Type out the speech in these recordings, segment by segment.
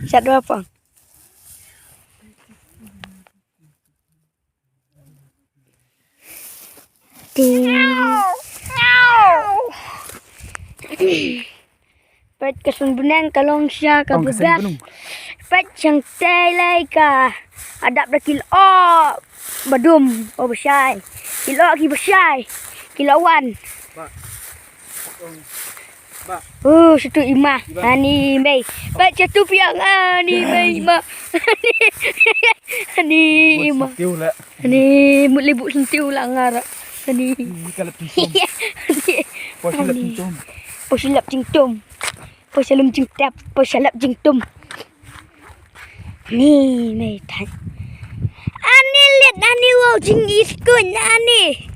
Satu apa? Pet kesembunan kalong siya kabebas. Pet yang telay ka. Adap na kilo badum o basyay. Kilo ki basyay. Kilowan. Satu imah. Ani may. Pet satu piang ani may imah. Ani imah. Ani mulibuk sentiu lah ngara. Ani. Posilap cingtum. Posilap cingtap. Posilap cingtum. Ni tan. Ani lihat ani wow jing iskun ani.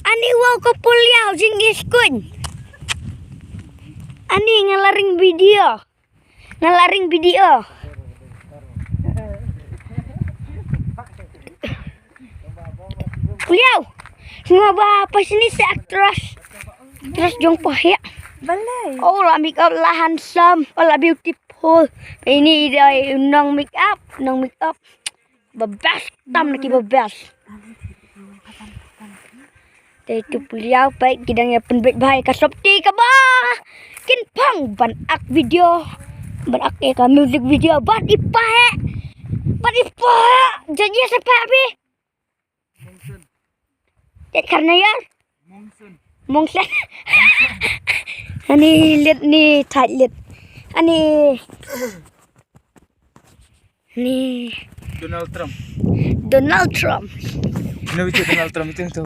Ani wow kepuliau jing iskun. Ani ngelaring video. Puliau. Semua apa sini si aktris. Terus jong pahya. Balay. Oh, lah make up lah handsome, oh lah beautiful. Ini dia nang make up. Bebas, tam lagi bebas. Itu puliau baik kidangnya pun baik kasopti ka ba. Kin pang ban ak video. Ban ak ka music video ban ipa. Janji sampai habis. Karena ya. Mongsen. Ani lihat ni tight lihat. Ani Donald Trump. Donald Trump. Donald Trump itu yang tahu